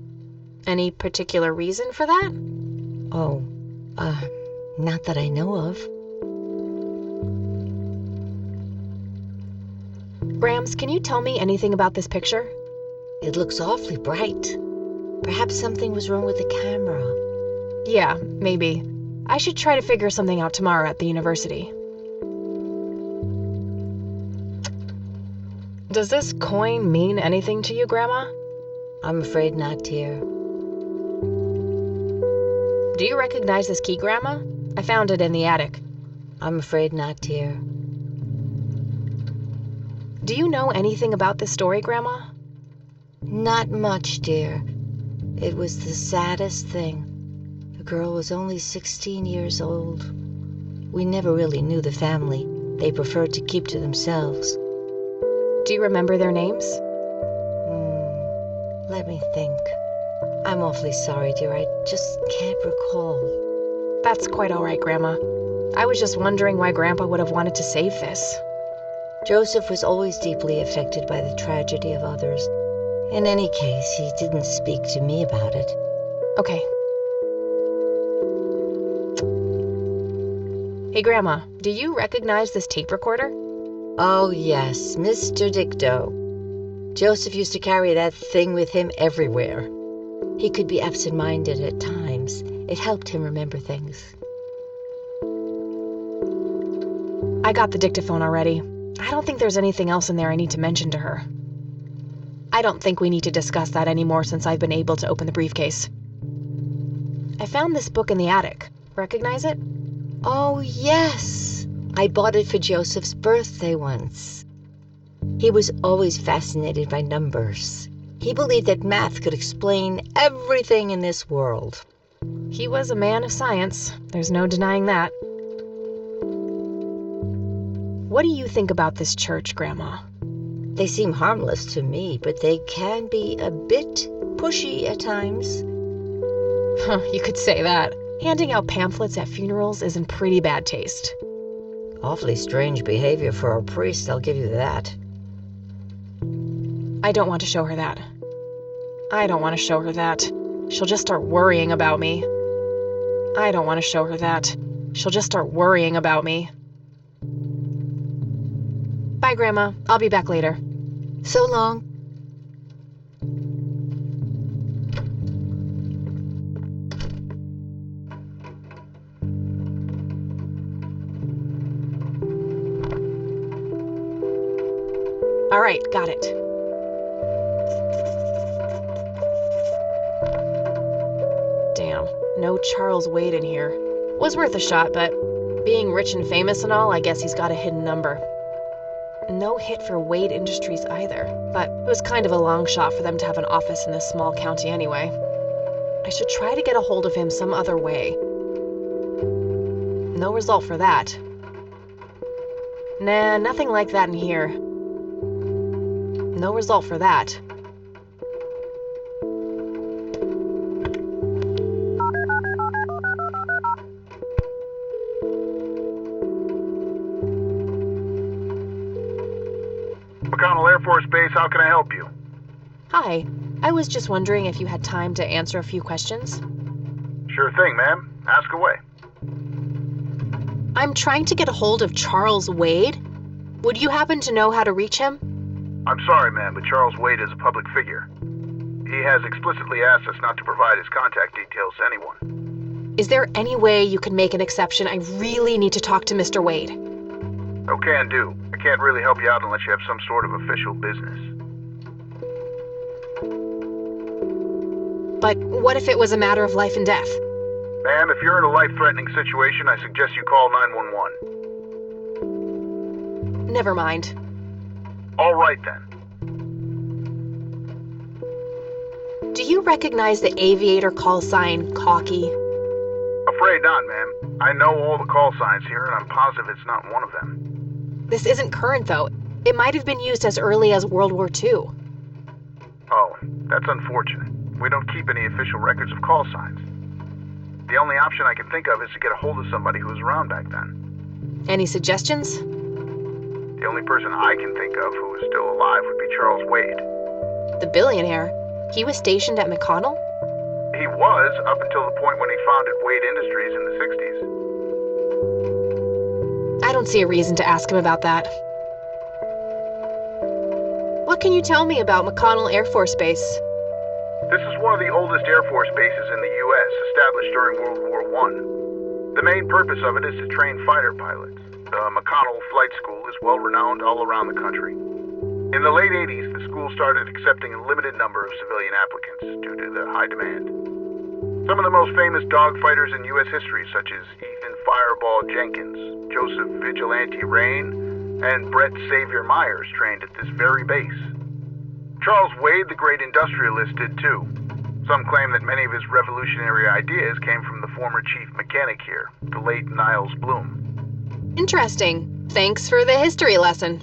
Any particular reason for that? Oh, not that I know of. Grams, can you tell me anything about this picture? It looks awfully bright. Perhaps something was wrong with the camera. Yeah, maybe. I should try to figure something out tomorrow at the university. Does this coin mean anything to you, Grandma? I'm afraid not, dear. Do you recognize this key, Grandma? I found it in the attic. I'm afraid not, dear. Do you know anything about this story, Grandma? Not much, dear. It was the saddest thing. The girl was only 16 years old. We never really knew the family. They preferred to keep to themselves. Do you remember their names? Let me think. I'm awfully sorry, dear. I just can't recall. That's quite all right, Grandma. I was just wondering why Grandpa would have wanted to save this. Joseph was always deeply affected by the tragedy of others. In any case, he didn't speak to me about it. Okay. Hey, Grandma, do you recognize this tape recorder? Oh, yes, Mr. Dicto. Joseph used to carry that thing with him everywhere. He could be absent-minded at times. It helped him remember things. I got the dictaphone already. I don't think there's anything else in there I need to mention to her. I don't think we need to discuss that anymore since I've been able to open the briefcase. I found this book in the attic. Recognize it? Oh, yes. I bought it for Joseph's birthday once. He was always fascinated by numbers. He believed that math could explain everything in this world. He was a man of science. There's no denying that. What do you think about this church, Grandma? They seem harmless to me, but they can be a bit pushy at times. You could say that. Handing out pamphlets at funerals is in pretty bad taste. Awfully strange behavior for a priest, I'll give you that. I don't want to show her that. I don't want to show her that. She'll just start worrying about me. I don't want to show her that. She'll just start worrying about me. Bye, Grandma. I'll be back later. So long. All right, got it. Damn, no Charles Wade in here. Was worth a shot, but being rich and famous and all, I guess he's got a hidden number. No hit for Wade Industries either, but it was kind of a long shot for them to have an office in this small county anyway. I should try to get a hold of him some other way. No result for that. Nah, nothing like that in here. No result for that. McConnell Air Force Base, how can I help you? Hi, I was just wondering if you had time to answer a few questions. Sure thing, ma'am. Ask away. I'm trying to get a hold of Charles Wade. Would you happen to know how to reach him? I'm sorry, ma'am, but Charles Wade is a public figure. He has explicitly asked us not to provide his contact details to anyone. Is there any way you can make an exception? I really need to talk to Mr. Wade. No can do. I can't really help you out unless you have some sort of official business. But what if it was a matter of life and death? Ma'am, if you're in a life-threatening situation, I suggest you call 911. Never mind. All right, then. Do you recognize the aviator call sign, Cocky? Afraid not, ma'am. I know all the call signs here, and I'm positive it's not one of them. This isn't current, though. It might have been used as early as World War II. Oh, that's unfortunate. We don't keep any official records of call signs. The only option I can think of is to get a hold of somebody who was around back then. Any suggestions? The only person I can think of who is still alive would be Charles Wade. The billionaire? He was stationed at McConnell? He was, up until the point when he founded Wade Industries in the 60s. I don't see a reason to ask him about that. What can you tell me about McConnell Air Force Base? This is one of the oldest Air Force bases in the U.S., established during World War I. The main purpose of it is to train fighter pilots. The McConnell Flight School is well-renowned all around the country. In the late 80s, the school started accepting a limited number of civilian applicants due to the high demand. Some of the most famous dogfighters in U.S. history, such as Ethan Fireball Jenkins, Joseph Vigilante Rain, and Brett Savior Myers, trained at this very base. Charles Wade, the great industrialist, did too. Some claim that many of his revolutionary ideas came from the former chief mechanic here, the late Niles Bloom. Interesting. Thanks for the history lesson.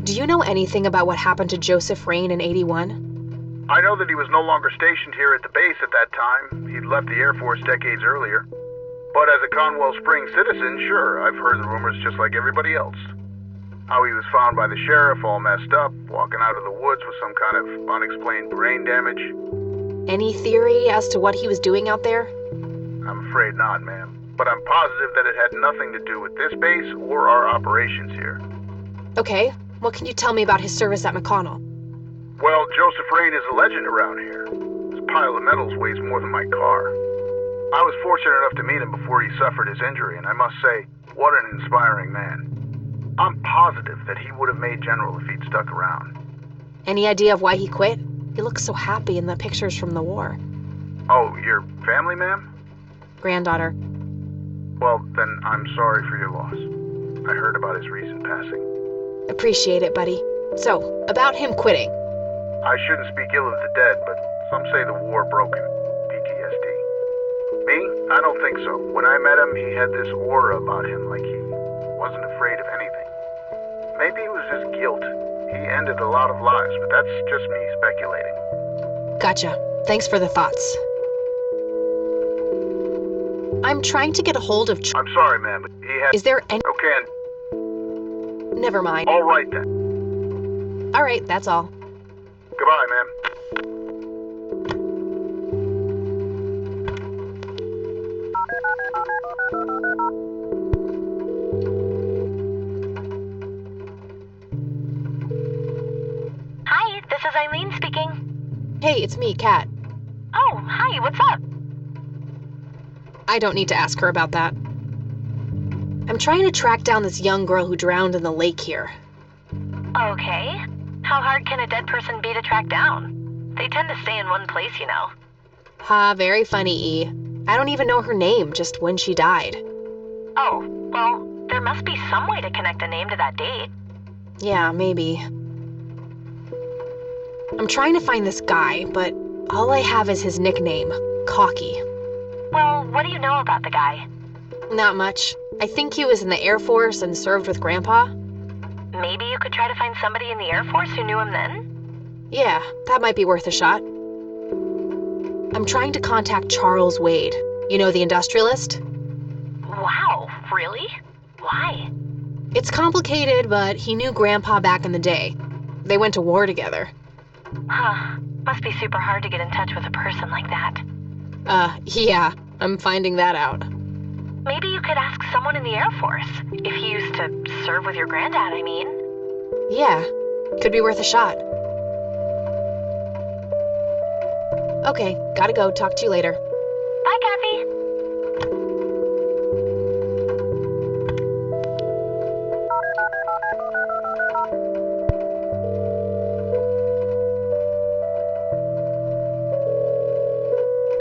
Do you know anything about what happened to Joseph Rain in '81? I know that he was no longer stationed here at the base at that time. He'd left the Air Force decades earlier. But as a Conwell Springs citizen, sure, I've heard the rumors just like everybody else. How he was found by the sheriff all messed up, walking out of the woods with some kind of unexplained brain damage. Any theory as to what he was doing out there? I'm afraid not, ma'am. But I'm positive that it had nothing to do with this base or our operations here. Okay, What can you tell me about his service at McConnell? Well, Joseph Rain is a legend around here. His pile of medals weighs more than my car. I was fortunate enough to meet him before he suffered his injury, and I must say, what an inspiring man. I'm positive that he would have made General if he'd stuck around. Any idea of why he quit? He looks so happy in the pictures from the war. Oh, your family, ma'am? Granddaughter. Well, then I'm sorry for your loss. I heard about his recent passing. Appreciate it, buddy. So, about him quitting. I shouldn't speak ill of the dead, but some say the war broke him. PTSD. Me? I don't think so. When I met him, he had this aura about him, like he wasn't afraid of anything. Maybe it was just guilt. He ended a lot of lives, but that's just me speculating. Gotcha. Thanks for the thoughts. I'm trying to get a hold of... I'm sorry, ma'am, but he had... Is there any... Okay, Never mind. all right then. All right, that's all. Goodbye, ma'am. Hi, this is Eileen speaking. Hey, it's me, Kat. Oh, hi, what's up? I don't need to ask her about that. I'm trying to track down this young girl who drowned in the lake here. Okay. How hard can a dead person be to track down? They tend to stay in one place, you know. Ha, very funny, E. I don't even know her name, just when she died. Oh, well, there must be some way to connect a name to that date. Yeah, maybe. I'm trying to find this guy, but all I have is his nickname, Cocky. Well, what do you know about the guy? Not much. I think he was in the Air Force and served with Grandpa. Maybe you could try to find somebody in the Air Force who knew him then? Yeah, that might be worth a shot. I'm trying to contact Charles Wade. You know, the industrialist? Wow, really? Why? It's complicated, but he knew Grandpa back in the day. They went to war together. Huh. Must be super hard to get in touch with a person like that. Yeah, I'm finding that out. Maybe you could ask someone in the Air Force. If he used to serve with your granddad, I mean. Yeah, could be worth a shot. Okay, gotta go. Talk to you later. Bye, Kathy.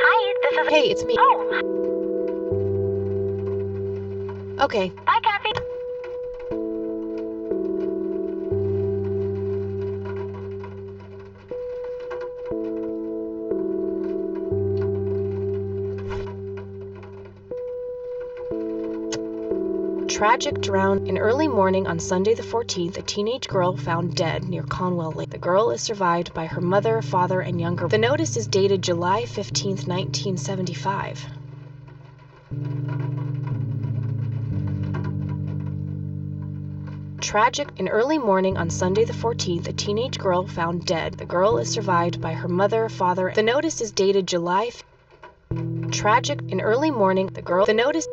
Hi, this is... Hey, it's me. Oh, Okay, bye, Kathy. tragic drown. In early morning on Sunday the 14th, a teenage girl found dead near Conwell Lake. The girl is survived by her mother, father, and younger. The notice is dated July 15th, 1975. Tragic. In early morning on Sunday the 14th, a teenage girl found dead. The girl is survived by her mother, father. The notice is dated July. Tragic. In early morning, the girl. The notice.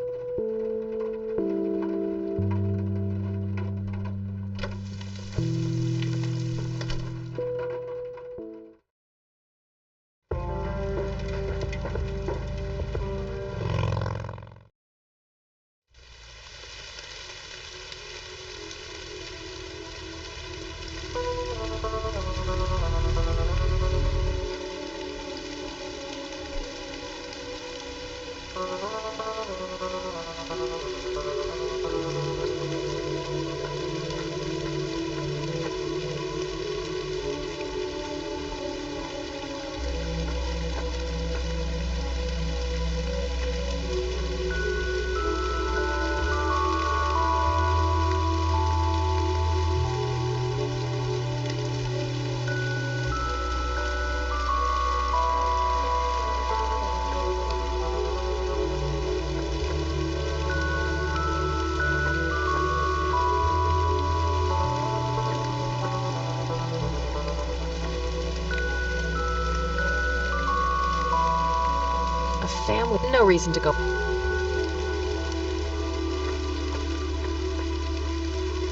A family. No reason to go.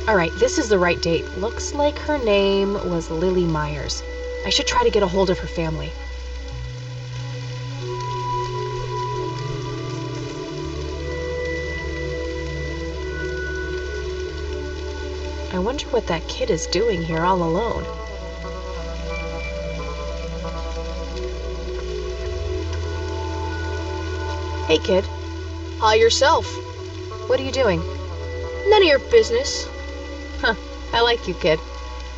All right, this is the right date. Looks like her name was Lily Myers. I should try to get a hold of her family. I wonder what that kid is doing here all alone. Hey, kid. Hi yourself. What are you doing? None of your business. Huh, I like you, kid.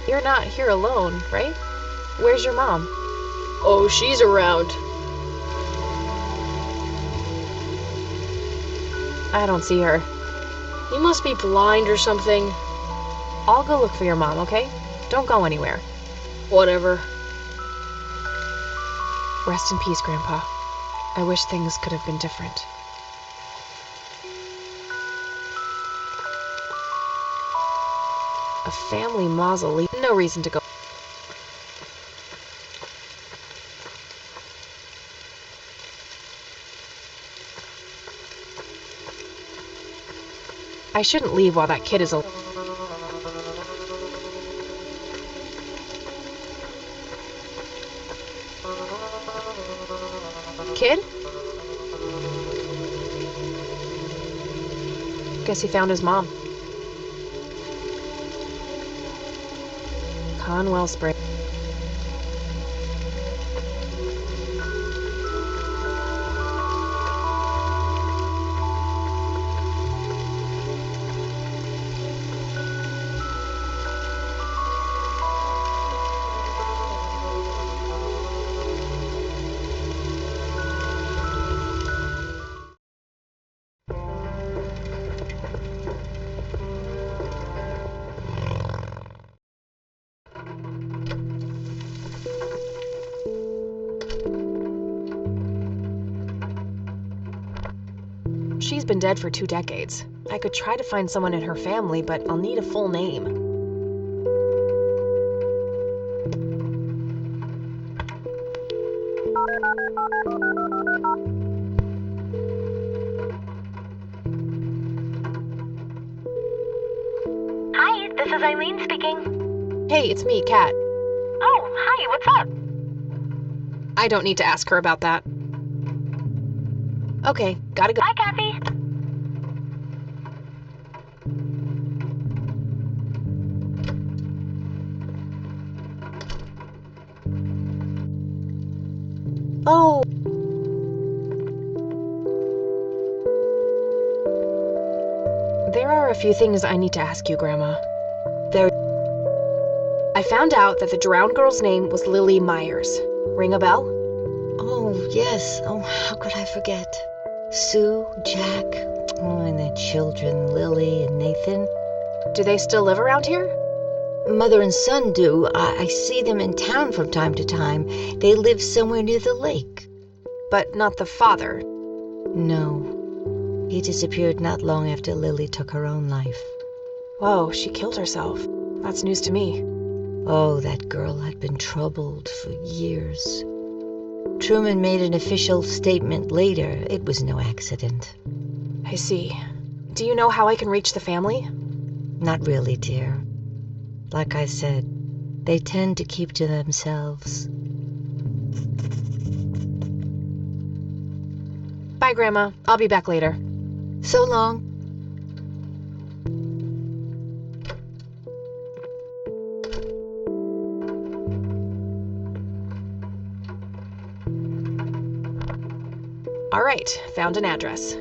You're not here alone, right? Where's your mom? Oh, she's around. I don't see her. You must be blind or something. I'll go look for your mom, okay? Don't go anywhere. Whatever. Rest in peace, Grandpa. I wish things could have been different. A family mausoleum. No reason to go. I shouldn't leave while that kid is alive. Kid? Guess he found his mom. Conwell Springs. She's been dead for 2 decades. I could try to find someone in her family, but I'll need a full name. Hi, this is Eileen speaking. Hey, it's me, Kat. Oh, hi, what's up? I don't need to ask her about that. Okay, gotta go. Bye, Kathy. Oh! There are a few things I need to ask you, Grandma. I found out that the drowned girl's name was Lily Myers. Ring a bell? Oh, yes. Oh, how could I forget? Sue, Jack, and their children, Lily and Nathan. Do they still live around here? Mother and son do. I see them in town from time to time. They live somewhere near the lake. But not the father. No. He disappeared not long after Lily took her own life. Whoa, she killed herself. That's news to me. Oh, that girl had been troubled for years. Truman made an official statement later. It was no accident. I see. Do you know how I can reach the family? Not really, dear. Like I said, they tend to keep to themselves. Bye, Grandma. I'll be back later. So long. All right, found an address.